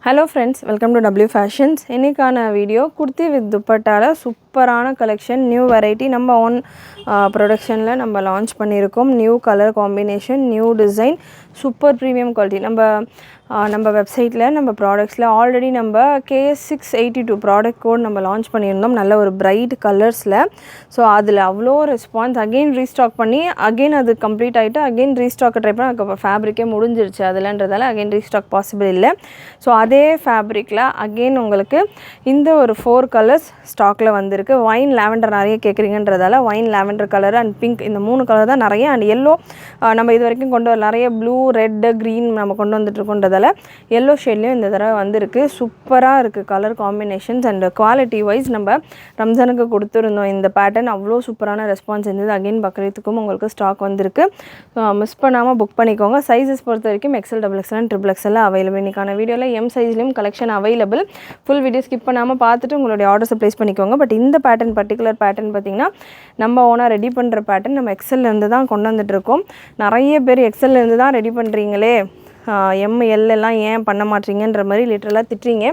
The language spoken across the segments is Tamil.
Hello friends, welcome to W Fashions. இன்னைக்கான வீடியோ kurti with dupattaல சூப்பரான கலெக்ஷன் நியூ வெரைட்டி நம்ம ஓன் ப்ரொடக்ஷனில் நம்ம லான்ச் பண்ணியிருக்கோம். New colour combination, new design, super premium quality. நம்ம வெப்சைட்டில் நம்ம ப்ராடக்ட்ஸில் ஆல்ரெடி நம்ம KS682 ப்ராடக்ட் கோட் நம்ம லான்ச் பண்ணியிருந்தோம். நல்ல ஒரு பிரைட் கலர்ஸில். ஸோ அதில் அவ்வளோ ரெஸ்பான்ஸ். அகெயின் ரீஸ்டாக் பண்ணி அகெயின் அது கம்ப்ளீட் ஆகிட்டு அகெயின் ரீஸ்டாக் ட்ரை பண்ணி அதுக்கு ஃபேப்ரிக்கே முடிஞ்சிருச்சு அதில்ன்றதால அகெயின் ரீஸ்டாக் பாசிபிள் இல்லை. ஸோ அதே ஃபேப்ரிக்கில் அகெயின் உங்களுக்கு இந்த ஒரு 4 கலர்ஸ் ஸ்டாக்கில் வந்திருக்கு. வைன் லாவெண்டர் நிறைய கேட்குறீங்கன்றதால wine lavender colour and pink இந்த 3 கலர் தான் நிறைய. அண்ட் எல்லோ நம்ம இது வரைக்கும் கொண்டு வர நிறைய ப்ளூ, ரெட்டு, க்ரீன் நம்ம கொண்டு வந்துட்டுருக்கோன்றதால எல்லோ ஷேட்லேயும் இந்த தடவை வந்திருக்கு. சூப்பராக இருக்குது colour combinations and quality wise. நம்ம ரம்ஜானுக்கு கொடுத்துருந்தோம் இந்த பேட்டர்ன், அவ்வளோ சூப்பரான ரெஸ்பான்ஸ் இருந்தது. அகெயின் பக்ரீத்துக்கும் உங்களுக்கு ஸ்டாக் வந்திருக்கு. மிஸ் பண்ணாமல் புக் பண்ணிக்கோங்க. சைஸஸ் பொறுத்த வரைக்கும் XL, XXL and XXL available. இன்றைக்கான வீடியோவில் M சைஸ்லேயும் collection available. Full video skip பண்ணாமல் பார்த்துட்டு உங்களுடைய ஆர்டர்ஸை ப்ளேஸ் பண்ணிக்கோங்க. பட் இந்த பேட்டர்ன் பர்டிகுலர் பேட்டர்ன் பார்த்திங்கன்னா நம்ம ஓனாக ரெடி பண்ணுற பேட்டர்ன். நம்ம XLலேருந்து தான் கொண்டு வந்துட்டுருக்கோம். நிறைய பேர் XLலேருந்து தான் ரெடி பண்ணுறீங்களே, ML எல்லாம் ஏன் பண்ண மாட்டீங்கன்ற மாதிரி லிட்டரலாக திட்டுறீங்க.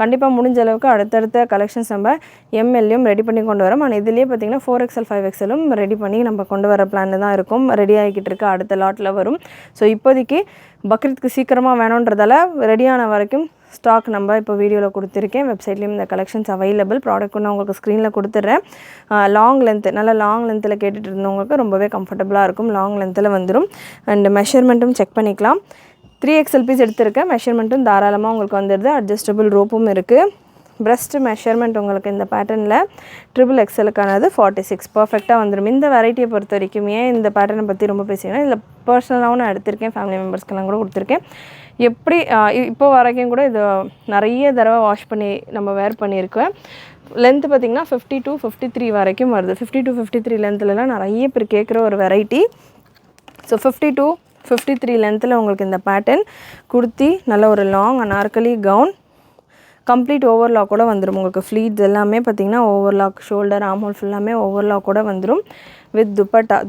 கண்டிப்பாக முடிஞ்ச அளவுக்கு அடுத்தடுத்த கலெக்ஷன்ஸ் நம்ம MLயும் ரெடி பண்ணி கொண்டு வரோம். ஆனால் இதுலேயே பார்த்திங்கன்னா 4XL 5XLம் ரெடி பண்ணி நம்ம கொண்டு வர பிளான் தான் இருக்கும். ரெடி ஆகிக்கிட்டு இருக்கு, அடுத்த லாட்டில் வரும். ஸோ இப்போதைக்கு பக்ரீத்துக்கு சீக்கிரமாக வேணுன்றதால ரெடியான வரைக்கும் ஸ்டாக் நம்ம இப்போ வீடியோவில் கொடுத்துருக்கேன். வெப்சைட்லேயும் இந்த கலெக்ஷன்ஸ் அவைலபிள். ப்ராடக்ட் நான் உங்களுக்கு ஸ்க்ரீனில் கொடுத்துட்றேன். லாங் லென்த்து, நல்லா லாங் லென்த்தில் கேட்டுட்டு இருந்தவங்களுக்கு ரொம்பவே கம்ஃபர்டபுளாக இருக்கும். லாங் லென்த்தில் வந்துடும். அண்ட் மெஷர்மெண்ட்டும் செக் பண்ணிக்கலாம். 3XL பீஸ் எடுத்திருக்கேன். மெஷர்மெண்ட்டும் தாராளமாக உங்களுக்கு வந்துடுது. அட்ஜஸ்டபிள் ரோப்பும் இருக்குது. ப்ரெஸ்ட் மெஷர்மெண்ட் உங்களுக்கு இந்த பேட்டர்னில் XXXLக்கானது 46 பர்ஃபெக்டாக வந்துடும். இந்த வெரைட்டியை பொறுத்த வரைக்கும் ஏன் இந்த பேட்டர்னை பற்றி ரொம்ப பேசிங்கன்னா, இதில் பர்சனலாகவும் நான் எடுத்திருக்கேன், ஃபேமிலி மெம்பர்ஸ்க்கெல்லாம் கூட கொடுத்துருக்கேன். எப்படி இப்போ வரைக்கும் கூட இது நிறைய தடவை வாஷ் பண்ணி நம்ம வேர் பண்ணியிருக்கேன். லென்த்து பார்த்திங்கன்னா 50 to 53 வரைக்கும் வருது. 50 to 53 லென்த்துலலாம் நிறைய பேர் கேட்குற ஒரு வெரைட்டி. ஸோ 50 to 53 லென்த்தில் உங்களுக்கு இந்த பேட்டர்ன் குர்த்தி, நல்ல ஒரு long Anarkali gown, complete overlock கூட வந்துடும். உங்களுக்கு ஃப்ளீட்ஸ் எல்லாமே பார்த்திங்கன்னா ஓவர்லாக், ஷோல்டர், ஆம்ஹோல் ஃபுல்லாமே ஓவர்லாக் கூட வந்துடும். வித்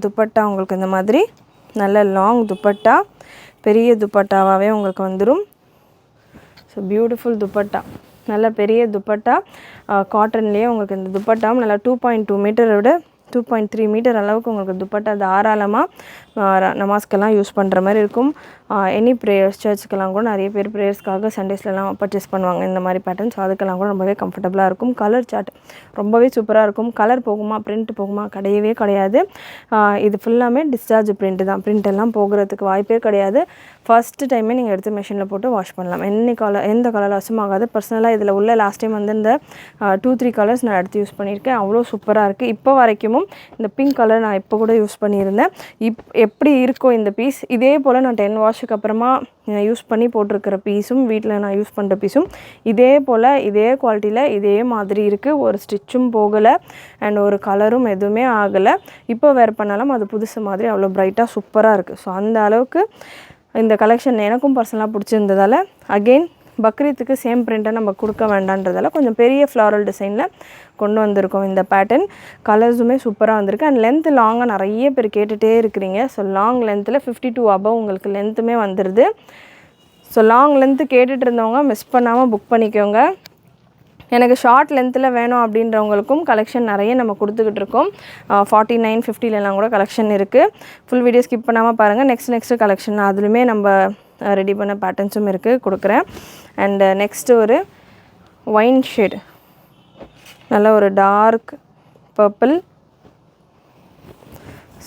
துப்பட்டா உங்களுக்கு இந்த மாதிரி நல்ல லாங் துப்பட்டா, பெரிய துப்பட்டாவாகவே உங்களுக்கு வந்துடும். ஸோ பியூட்டிஃபுல் துப்பட்டா, நல்ல பெரிய துப்பட்டா காட்டன்லேயே உங்களுக்கு இந்த துப்பட்டாவும் நல்லா 2.2 மீட்டரை விட 2.3 மீட்டர் அளவுக்கு உங்களுக்கு துப்பட்டா தாராளமாக நமாஸ்க்கெல்லாம் யூஸ் பண்ணுற மாதிரி இருக்கும். எனி ப்ரேயர்ஸ், சர்ச்சுக்கெல்லாம் கூட நிறைய பேர் ப்ரேயர்ஸ்க்காக சண்டேஸ்லலாம் பர்ச்சேஸ் பண்ணுவாங்க இந்த மாதிரி பேட்டர்ன்ஸ். அதுக்கெல்லாம் கூட ரொம்பவே கம்ஃபர்டபுளாக இருக்கும். கலர் சார்ட் ரொம்பவே சூப்பராக இருக்கும். கலர் போகுமா, பிரிண்ட் போகுமா, கிடையவே கிடையாது. இது ஃபுல்லாமே டிஸ்சார்ஜ் பிரிண்ட் தான். பிரிண்ட் எல்லாம் போகிறதுக்கு வாய்ப்பே கிடையாது. ஃபஸ்ட்டு டைமே நீங்கள் எடுத்து மிஷினில் போட்டு வாஷ் பண்ணலாம். எந்த கலர் லாஸும் ஆகாது. பர்சனலாக இதில் உள்ள லாஸ்ட் டைம் வந்து இந்த 2-3 கலர்ஸ் நான் எடுத்து யூஸ் பண்ணியிருக்கேன். அவ்வளோ சூப்பராக இருக்குது. இப்போ வரைக்கும் இந்த பிங்க் கலர் நான் இப்போ கூட யூஸ் பண்ணியிருந்தேன். எப்படி இருக்கும் இந்த பீஸ், இதே போல் நான் 10 வாஷுக்கு அப்புறமா யூஸ் பண்ணி போட்டிருக்கிற பீஸும், வீட்டில் நான் யூஸ் பண்ணுற பீஸும் இதே போல் இதே குவாலிட்டியில் இதே மாதிரி இருக்குது. ஒரு ஸ்டிச்சும் போகலை அண்ட் ஒரு கலரும் எதுவுமே ஆகலை. இப்போ வேர் பண்ணாலும் அது புதுசு மாதிரி அவ்வளோ ப்ரைட்டாக சூப்பராக இருக்குது. ஸோ அந்த அளவுக்கு இந்த கலெக்ஷன் எனக்கும் பர்சனலாக பிடிச்சிருந்ததால் அகெயின் பக்ரீத்துக்கு சேம் பிரிண்ட்டை நம்ம கொடுக்க வேண்டான்றதால கொஞ்சம் பெரிய ஃப்ளாரல் டிசைனில் கொண்டு வந்திருக்கோம் இந்த பேட்டர்ன். கலர்ஸுமே சூப்பராக வந்திருக்கு. அண்ட் லென்த்து லாங்காக நிறைய பேர் கேட்டுகிட்டே இருக்கிறீங்க. ஸோ லாங் லென்த்தில் 52 அபவ் உங்களுக்கு லென்த்துமே வந்துடுது. ஸோ லாங் லென்த்து கேட்டுட்டு இருந்தவங்க மிஸ் பண்ணாமல் புக் பண்ணிக்கோங்க. எனக்கு ஷார்ட் லென்த்தில் வேணும் அப்படின்றவங்களுக்கும் கலெக்ஷன் நிறைய நம்ம கொடுத்துக்கிட்டு இருக்கோம். 49, 50லலாம் கூட கலெக்ஷன் இருக்குது. ஃபுல் வீடியோ ஸ்கிப் பண்ணாமல் பாருங்கள். நெக்ஸ்ட்டு கலெக்ஷன் அதுலேயுமே நம்ம ரெடி பண்ண பேட்டர்ன்ஸும் இருக்குது, கொடுக்குறேன். அண்டு நெக்ஸ்ட்டு ஒரு ஒயின் ஷேட், நல்ல ஒரு டார்க் பர்பிள்.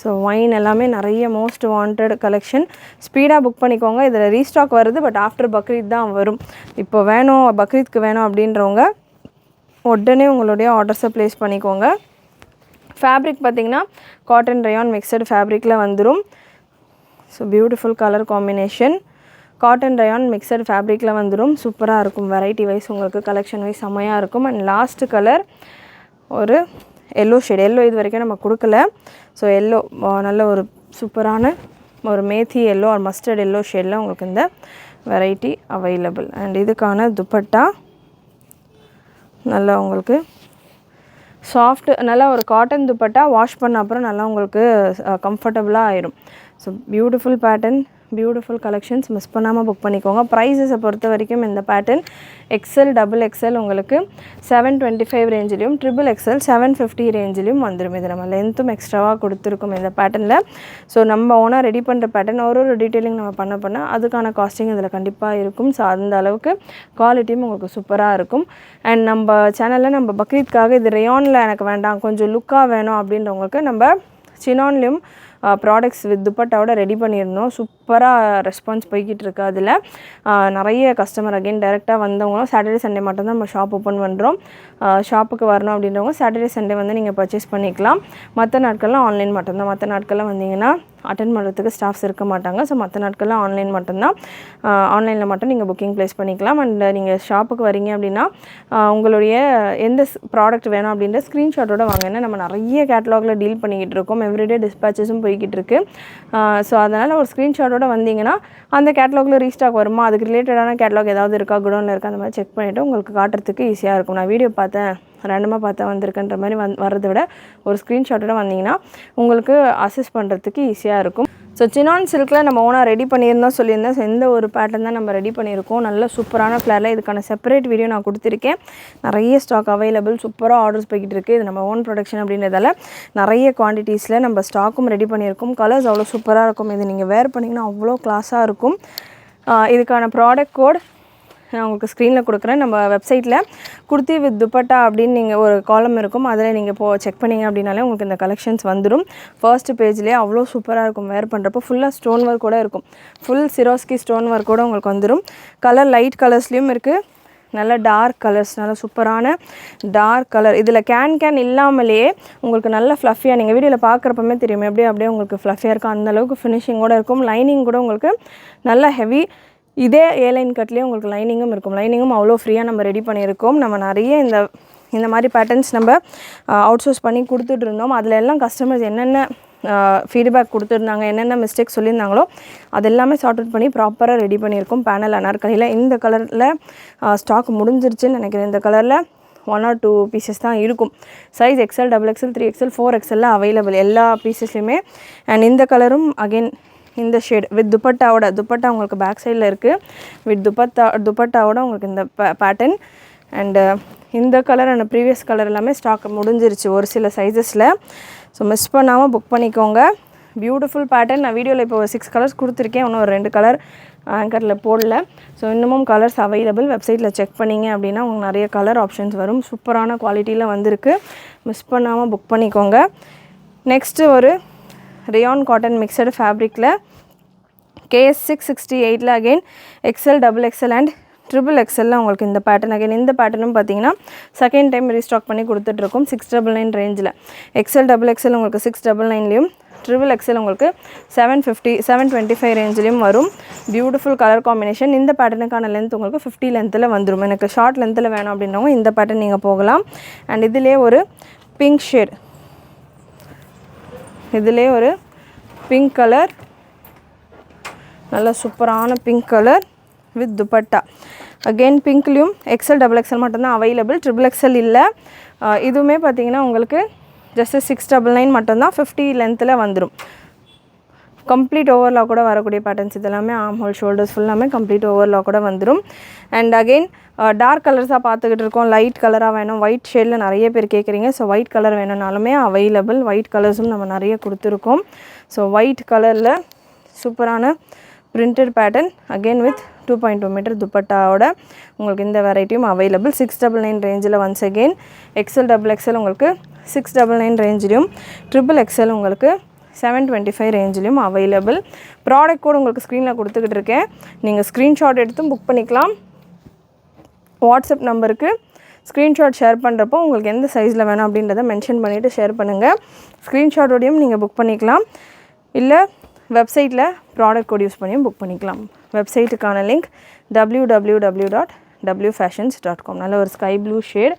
ஸோ ஒயின் எல்லாமே நிறைய மோஸ்ட் வாண்டட் கலெக்ஷன். ஸ்பீடாக புக் பண்ணிக்கோங்க. இதில் ரீஸ்டாக் வருது, பட் ஆஃப்டர் பக்ரீத் தான் வரும். இப்போ வேணும், பக்ரீத்க்கு வேணும் அப்படின்றவங்க உடனே உங்களுடைய ஆர்டர்ஸை ப்ளேஸ் பண்ணிக்கோங்க. ஃபேப்ரிக் பார்த்திங்கன்னா காட்டன் ரயான் மிக்சடு ஃபேப்ரிக்கில் வந்துடும். So beautiful colour combination, cotton rayon mixed ஃபேப்ரிக்கில் வந்துடும். சூப்பராக இருக்கும். வெரைட்டி வைஸ் உங்களுக்கு கலெக்ஷன் வைஸ் செம்மையாக இருக்கும். அண்ட் லாஸ்ட்டு கலர் ஒரு எல்லோ ஷேட். எல்லோ இது வரைக்கும் நம்ம கொடுக்கல. ஸோ எல்லோ நல்ல ஒரு சூப்பரான ஒரு மேத்தி எல்லோ ஒரு மஸ்டர்ட் எல்லோ ஷேடில் உங்களுக்கு இந்த வெரைட்டி அவைலபிள். அண்ட் இதுக்கான துப்பட்டா நல்லா உங்களுக்கு சாஃப்ட், நல்லா ஒரு காட்டன் துப்பட்டா வாஷ் பண்ண அப்புறம் நல்லா உங்களுக்கு கம்ஃபர்டபுளாக ஆயிடும். So beautiful pattern, beautiful collections miss பண்ணாமல் புக் பண்ணிக்கோங்க. ப்ரைஸஸை பொறுத்த வரைக்கும் இந்த பேட்டர்ன் எக்ஸல் டபுள் எக்ஸல் உங்களுக்கு 725 ரேஞ்சிலையும், ட்ரிபிள் எக்ஸல் 750 ரேஞ்சிலையும் வந்துடும். இது நம்ம லென்த்தும் எக்ஸ்ட்ராவாக கொடுத்துருக்கோம் இந்த பேட்டர்னில். ஸோ நம்ம ஓனாக ரெடி பண்ணுற பேட்டர்ன் ஒரு டீட்டெயிலிங் நம்ம பண்ண அதுக்கான காஸ்டிங் இதில் கண்டிப்பாக இருக்கும். ஸோ அந்த அளவுக்கு குவாலிட்டியும் உங்களுக்கு சூப்பராக இருக்கும். அண்ட் நம்ம சேனலில் நம்ம பக்ரீத்காக இது ரேயானில் எனக்கு வேண்டாம், கொஞ்சம் லுக்காக வேணும் அப்படின்றவங்களுக்கு நம்ம சினான்லேயும் ப்ராடக்ட்ஸ் வித் துப்பட்டாவோட ரெடி பண்ணியிருந்தோம். சூப்பராக ரெஸ்பான்ஸ் போய்கிட்டு இருக்கு. அதில் நிறைய கஸ்டமர் அகெயின் டைரெக்டாக வந்தவங்களும் சாட்டர்டே சண்டே மட்டும்தான் நம்ம ஷாப் ஓப்பன் பண்ணுறோம். ஷாப்புக்கு வரணும் அப்படின்றவங்க சாட்டர்டே சண்டே வந்து நீங்கள் பர்ச்சேஸ் பண்ணிக்கலாம். மற்ற நாட்கள்லாம் ஆன்லைன் மட்டும்தான். மற்ற நாட்கள்லாம் வந்தீங்கன்னா அட்டென்ட் பண்ணுறதுக்கு ஸ்டாஃப்ஸ் இருக்க மாட்டாங்க. ஸோ மற்ற நாட்கள்லாம் ஆன்லைன் மட்டும்தான். ஆன்லைனில் மட்டும் நீங்கள் புக்கிங் ப்ளேஸ் பண்ணிக்கலாம். அண்ட் நீங்கள் ஷாப்புக்கு வரீங்க அப்படின்னா உங்களுடைய எந்த ப்ராடக்ட் வேணும் அப்படின்ற ஸ்க்ரீன்ஷாட்டோட வாங்க. ஏன்னா நம்ம நிறைய கேட்டலாகில் டீல் பண்ணிக்கிட்டு இருக்கோம். எவ்ரிடே டிஸ்பேச்சஸும் போய்கிட்டு இருக்குது. ஸோ அதனால் ஒரு ஸ்க்ரீன்ஷாட்டோட வந்தீங்கன்னா அந்த கேட்டலாகில் ரீஸ்டாக் வருமா, அதுக்கு ரிலேட்டடான கேட்டலாக் ஏதாவது இருக்கா, குடோனில் இருக்கா, அந்த மாதிரி செக் பண்ணிவிட்டு உங்களுக்கு காட்டுறதுக்கு ஈஸியாக இருக்கும். நான் வீடியோ பார்த்தேன், ரேண்டமாக பார்த்தா வந்திருக்குன்ற மாதிரி வர்றதை விட ஒரு ஸ்க்ரீன்ஷாட்டோட வந்தீங்கன்னா உங்களுக்கு அசஸ் பண்ணுறதுக்கு ஈஸியாக இருக்கும். ஸோ சினான் சில்கில் நம்ம ஓனாக ரெடி பண்ணியிருந்தோம் சொல்லியிருந்தேன். எந்த ஒரு பேட்டர்ன் தான் நம்ம ரெடி பண்ணியிருக்கோம். நல்ல சூப்பரான ஃப்ளேரில் இதுக்கான செப்பரேட் வீடியோ நான் கொடுத்துருக்கேன். நிறைய ஸ்டாக் அவைலபிள், சூப்பராக ஆர்டர்ஸ் போய்கிட்டு இருக்குது. இது நம்ம ஓன் ப்ரொடக்ஷன் அப்படின்றதால நிறைய குவான்டிட்டிஸில் நம்ம ஸ்டாக்கும் ரெடி பண்ணியிருக்கோம். கலர்ஸ் அவ்வளோ சூப்பராக இருக்கும். இது நீங்கள் வேர் பண்ணிங்கன்னா அவ்வளோ கிளாஸாக இருக்கும். இதுக்கான ப்ராடக்ட் கோட் நான் உங்களுக்கு ஸ்க்ரீனில் கொடுக்குறேன். நம்ம வெப்சைட்டில் குர்த்தி வித் துப்பட்டா அப்படின்னு நீங்கள் ஒரு காலம் இருக்கும். அதில் நீங்கள் செக் பண்ணிங்க அப்படின்னாலே உங்களுக்கு இந்த கலெக்ஷன்ஸ் வந்துடும். ஃபர்ஸ்ட் பேஜ்லேயே அவ்வளோ சூப்பராக இருக்கும். வேர் பண்ணுறப்போ ஃபுல்லாக ஸ்டோன் ஒர்க் கூட இருக்கும். ஃபுல் சிரோஸ்கி ஸ்டோன் ஒர்க் கூட உங்களுக்கு வந்துடும். கலர் லைட் கலர்ஸ்லேயும் இருக்குது, நல்ல டார்க் கலர்ஸ், நல்ல சூப்பரான டார்க் கலர். இதில் கேன் இல்லாமலேயே உங்களுக்கு நல்ல ஃப்ளஃபியாக நீங்கள் வீடியோவில் பார்க்குறப்பமே தெரியும் அப்படியே உங்களுக்கு ஃப்ளஃபியாக இருக்கும். அந்தளவுக்கு ஃபினிஷிங்கோடு இருக்கும். லைனிங் கூட உங்களுக்கு நல்ல ஹெவி. இதே ஏலைன் கட்லேயே உங்களுக்கு லைனிங்கும் இருக்கும். லைனிங்கும் அவ்வளோ ஃப்ரீயாக நம்ம ரெடி பண்ணியிருக்கோம். நம்ம நிறைய இந்த மாதிரி பேட்டர்ன்ஸ் நம்ம அவுட் சோர்ஸ் பண்ணி கொடுத்துட்டு இருந்தோம். அதில் எல்லாம் கஸ்டமர்ஸ் என்னென்ன ஃபீட்பேக் கொடுத்துருந்தாங்க, என்னென்ன மிஸ்டேக் சொல்லியிருந்தாங்களோ அது எல்லாமே சார்ட் அவுட் பண்ணி ப்ராப்பராக ரெடி பண்ணியிருக்கோம். பேனல் அனார்கலியில் இந்த கலரில் ஸ்டாக் முடிஞ்சிருச்சுன்னு நினைக்கிறேன். இந்த கலரில் 1 or 2 பீசஸ் தான் இருக்கும். Size XL, double XL, 3XL, 4XL available எல்லா பீசஸ்லையுமே. அண்ட் இந்த கலரும் அகெயின் இந்த ஷேட் வித் துப்பட்டா உங்களுக்கு பேக் சைடில் இருக்குது. வித் துப்பட்டாவோட உங்களுக்கு இந்த பேட்டர்ன். அண்டு இந்த கலர் அண்ட் ப்ரீவியஸ் கலர் எல்லாமே ஸ்டாக் முடிஞ்சிருச்சு ஒரு சில சைஸஸில். ஸோ மிஸ் பண்ணாமல் புக் பண்ணிக்கோங்க. Beautiful pattern. நான் வீடியோவில் இப்போ 6 கலர்ஸ் கொடுத்துருக்கேன். இன்னும் ஒரு 2 கலர் ஆங்கரில் போடல. ஸோ இன்னமும் கலர்ஸ் அவைலபிள். வெப்சைட்டில் செக் பண்ணிங்க அப்படின்னா உங்களுக்கு நிறைய கலர் ஆப்ஷன்ஸ் வரும். சூப்பரான குவாலிட்டியில் வந்திருக்கு. மிஸ் பண்ணாமல் புக் பண்ணிக்கோங்க. நெக்ஸ்ட்டு ஒரு ரேயான் காட்டன் மிக்சடு ஃபேப்ரிக்கில் KS 668 again XL, double XL and triple எக்ஸலில் உங்களுக்கு இந்த பேட்டர்ன். அகெயின் இந்த பேட்டர்னும் பார்த்தீங்கன்னா செகண்ட் டைம் ரீஸ்டாக் பண்ணி கொடுத்துட்ருக்கோம். 699 ரேஞ்சில். எக்ஸல், டபுள் எக்ஸல் உங்களுக்கு 699லையும், ட்ரிபிள் எக்ஸல் உங்களுக்கு 750, 725 ரேஞ்சிலையும் வரும். Beautiful colour combination. இந்த பேட்டர்னுக்கான லென்த் உங்களுக்கு 50 லென்த்தில் வந்துடும். எனக்கு ஷார்ட் லென்த்தில் வேணும் அப்படின்றவங்க இந்த பேட்டர்ன் நீங்கள் போகலாம். அண்ட் இதிலே ஒரு பிங்க் ஷேட், இதிலே ஒரு பிங்க் கலர், நல்ல சூப்பரான pink colour with dupatta. Again பிங்க்லேயும் எக்ஸல், டபுள் எக்ஸல் மட்டும்தான் அவைலபிள். ட்ரிபிள் எக்ஸல் இல்லை. இதுவுமே பார்த்தீங்கன்னா உங்களுக்கு ஜஸ்ட்டு 699 மட்டும்தான். 50 லென்த்தில் வந்துடும். கம்ப்ளீட் ஓவர்லாக் கூட வரக்கூடிய பேட்டர்ன்ஸ் இதெல்லாமே. ஆர்ம் ஹோல், ஷோல்டர்ஸ் ஃபுல்லாமே கம்ப்ளீட் ஓவர்லாக் கூட வந்துடும். அண்ட் அகெயின் டார்க் கலர்ஸாக பார்த்துக்கிட்டு இருக்கோம். லைட் கலராக வேணும், ஒயிட் ஷேடில் நிறைய பேர் கேட்குறீங்க. ஸோ ஒயிட் கலர் வேணும்னாலுமே அவைலபிள். ஒயிட் கலர்ஸும் நம்ம நிறைய கொடுத்துருக்கோம். ஸோ ஒயிட் கலரில் சூப்பரான printed pattern again with 2.2 metre துப்பட்டாவோட உங்களுக்கு இந்த வெரைட்டியும் அவைலபிள். 699 ரேஞ்சில். Once again XL, double XL உங்களுக்கு 699 ரேஞ்சிலையும், ட்ரிபிள் எக்ஸல் உங்களுக்கு 725 ரேஞ்சிலையும் அவைலபிள். ப்ராடக்ட் கூட உங்களுக்கு ஸ்க்ரீனில் கொடுத்துக்கிட்டு இருக்கேன். நீங்கள் ஸ்க்ரீன்ஷாட் எடுத்தும் புக் பண்ணிக்கலாம். வாட்ஸ்அப் நம்பருக்கு ஸ்க்ரீன்ஷாட் ஷேர் பண்ணுறப்போ உங்களுக்கு எந்த சைஸில் வேணும் அப்படின்றத மென்ஷன் பண்ணிவிட்டு ஷேர் பண்ணுங்கள். ஸ்க்ரீன்ஷாட்டோடையும் நீங்கள் புக் பண்ணிக்கலாம். இல்லை வெப்சைட்டில் ப்ராடக்ட் கோட் யூஸ் பண்ணியும் புக் பண்ணிக்கலாம். வெப்சைட்டுக்கான லிங்க் www.wfashions.com. நல்ல ஒரு ஸ்கை ப்ளூ ஷேட்.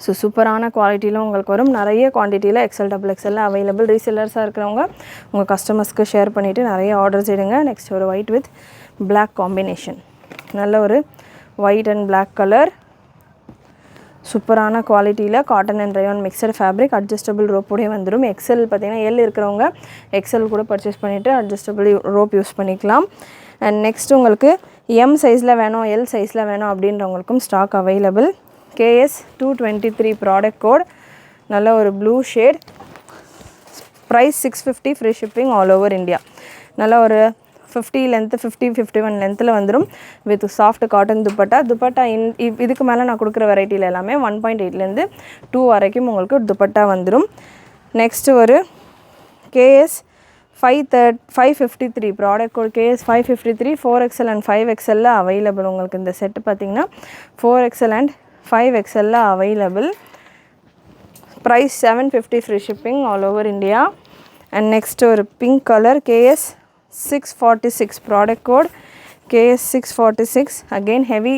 ஸோ சூப்பரான குவாலிட்டியில் உங்களுக்கு வரும். நிறைய குவான்டிட்டியில் எக்ஸல், டபுள் எக்ஸலில் அவைலபிள். ரீசெல்லர்ஸாக இருக்கிறவங்க உங்கள் கஸ்டமர்ஸ்க்கு ஷேர் பண்ணிவிட்டு நிறைய ஆர்டர்ஸ் எடுங்க. நெக்ஸ்ட் ஒரு ஒயிட் வித் பிளாக் காம்பினேஷன். நல்ல ஒரு ஒயிட் அண்ட் பிளாக் கலர். சூப்பரான குவாலிட்டியில் cotton and rayon mixed fabric adjustable ரோப்போடே வந்துடும். எக்ஸல் பார்த்திங்கன்னா எல் இருக்கிறவங்க எக்ஸல் கூட பர்ச்சேஸ் பண்ணிவிட்டு அட்ஜஸ்டபிள் ரோப் யூஸ் பண்ணிக்கலாம். அண்ட் நெக்ஸ்ட் உங்களுக்கு எம் சைஸில் வேணும் எல் சைஸில் வேணும் அப்படின்றவங்களுக்கும் stock available. KS 223 product code, நல்ல ஒரு blue shade, price 650, free shipping all over India. நல்ல ஒரு 50 லென்த்து 51 லென்த்தில் வந்துடும் வித் சாஃப்ட் காட்டன் துப்பட்டா இதுக்கு மேலே நான் கொடுக்குற வெரைட்டியில் எல்லாமே 1.8லேருந்து 2 வரைக்கும் உங்களுக்கு துப்பட்டா வந்துடும். நெக்ஸ்ட்டு ஒரு KS 553 product code, KS 553 4XL அண்ட் 5XL அவைலபிள். உங்களுக்கு இந்த செட்டு பார்த்திங்கன்னா 4XL அண்ட் 5XL available. Price 750, free shipping all over India. And next ஒரு pink colour KS 646 product code, KS 646 again heavy.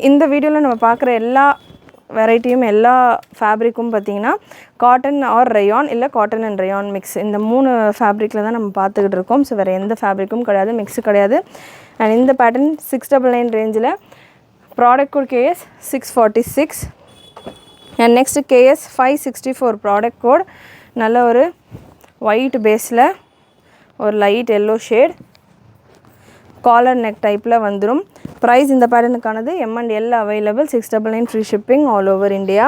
இந்த வீடியோவில் நம்ம பார்க்குற எல்லா வெரைட்டியும் எல்லா ஃபேப்ரிக்கும் பார்த்திங்கன்னா காட்டன் ஆர் ரயான் இல்லை காட்டன் அண்ட் ரயான் மிக்ஸ், இந்த 3 ஃபேப்ரிக்கில் தான் நம்ம பார்த்துக்கிட்டு இருக்கோம். ஸோ வேறு எந்த ஃபேப்ரிக்கும் கிடையாது, மிக்ஸு கிடையாது. அண்ட் இந்த பேட்டர்ன் 699 ரேஞ்சில் product code KS 646. And next KS 564 product code, நல்ல ஒரு ஒயிட் பேஸில் ஒரு light yellow shade, collar neck டைப்பில் வந்துடும். ப்ரைஸ் இந்த பேட்டர்னுக்கானது M and L available, 699, free shipping all over India.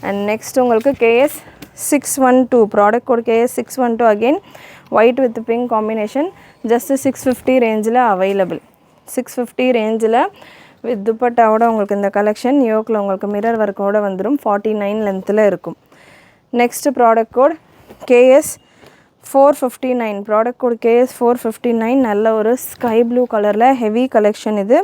And next உங்களுக்கு KS 612 product code KS 612 again white with pink combination, just 650 ரேஞ்சில் அவைலபிள். 650 ரேஞ்சில் வித் துப்பட்டாவோட உங்களுக்கு இந்த கலெக்ஷன் யோக்கில் உங்களுக்கு மிரர் ஒர்க்கோடு வந்துடும். 49 லென்த்தில் இருக்கும். Next product code KS 459 product code KS 459, நல்ல ஒரு ஸ்கை ப்ளூ கலரில் ஹெவி கலெக்ஷன். இது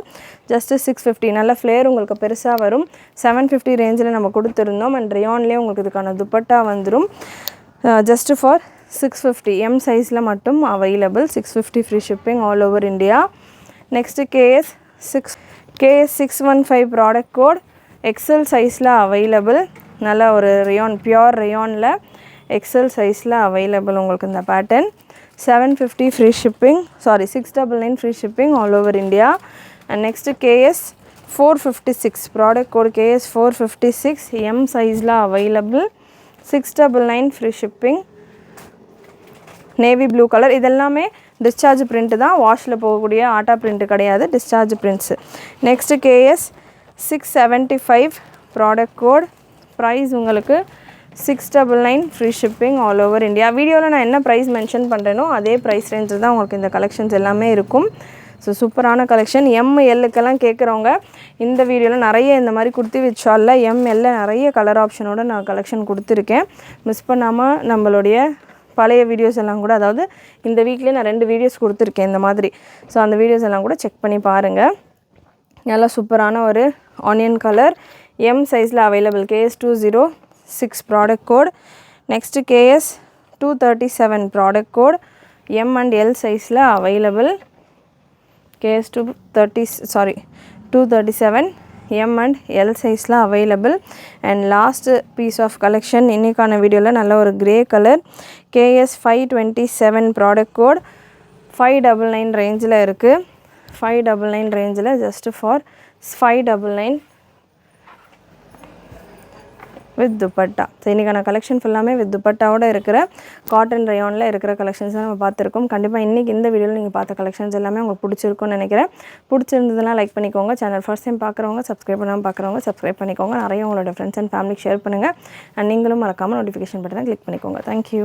ஜஸ்ட்டு 650, நல்ல ஃப்ளேர் உங்களுக்கு பெருசாக வரும். 750 ரேஞ்சில் நம்ம கொடுத்துருந்தோம். அண்ட் ரயான்லேயே உங்களுக்கு இதுக்கான துப்பட்டா வந்துடும் ஜஸ்ட்டு ஃபார் 650. எம் சைஸில் மட்டும் available, 650, free shipping all over India. Next KS 615 product code, XL சைஸில் அவைலபிள். நல்ல ஒரு ரயான், பியோர் ரயானில் எக்ஸல் சைஸில் அவைலபிள் உங்களுக்கு இந்த pattern. 750, free shipping, 699, free shipping all over India. And next KS 456 product code KS 456, M சைஸில் available, 699, free shipping. Navy blue colour, இதெல்லாமே டிஸ்சார்ஜ் பிரிண்ட்டு தான், வாஷில் போகக்கூடிய ஆட்டா பிரிண்ட்டு கிடையாது, discharge prints. Next KS 675 product code, price உங்களுக்கு 699, free shipping all over India. வீடியோவில் நான் என்ன ப்ரைஸ் மென்ஷன் பண்ணுறேனோ அதே ப்ரைஸ் ரேஞ்சில் தான் உங்களுக்கு இந்த கலெக்ஷன்ஸ் எல்லாமே இருக்கும். ஸோ சூப்பரான கலெக்ஷன். MLக்கெல்லாம் கேட்குறவங்க இந்த வீடியோவில் நிறைய இந்த மாதிரி குர்த்தி வித் ஷாலில் ML நிறைய கலர் ஆப்ஷனோட நான் கலெக்ஷன் கொடுத்துருக்கேன். மிஸ் பண்ணாமல் நம்மளுடைய பழைய வீடியோஸ் எல்லாம் கூட, அதாவது இந்த வீக்லேயே நான் 2 வீடியோஸ் கொடுத்துருக்கேன் இந்த மாதிரி. ஸோ அந்த வீடியோஸ் எல்லாம் கூட செக் பண்ணி பாருங்கள். நல்லா சூப்பரான ஒரு ஆனியன் கலர், எம் சைஸில் available. KS 206 product code. Next KS 237 product code, M and L சைஸில் available. KS 237 M and L சைஸில் available. And last piece of collection இன்றைக்கான வீடியோவில் நல்ல ஒரு grey colour, KS 527 product code, 599 ரேஞ்சில் இருக்குது. 599 ரேஞ்சில் just for 599 with dupatta. So இன்றைக்கான கலெக்ஷன் ஃபுல்லாமே வித் துப்பட்டாவோடு இருக்கிற காட்டன் ரயானில் இருக்கிற கலெக்ஷன்ஸ் தான் நம்ம பார்த்துருக்கோம். கண்டிப்பாக இன்றைக்கி இந்த வீடியோவில் நீங்கள் பார்த்த கலெக்ஷன்ஸ் எல்லாமே உங்களுக்கு பிடிச்சிருக்கும்னு நினைக்கிறேன். பிடிச்சிருந்ததுலாம் லைக் பண்ணிக்கோங்க. சேனல் ஃபர்ஸ்ட் டைம் பார்க்குறவங்க, சப்ஸ்கிரைப் பண்ணாமல் பார்க்குறவங்க சப்ஸ்கிரைப் பண்ணிக்கோங்க. நிறைய உங்களோட ஃப்ரெண்ட்ஸ் அண்ட் ஃபேமிலிக்கு ஷேர் பண்ணுங்கள். அண்ட் நீங்களும் மறக்காமல் நோட்டிஃபிகேஷன் பட்டனை கிளிக் பண்ணிக்கோங்க. தேங்க்யூ.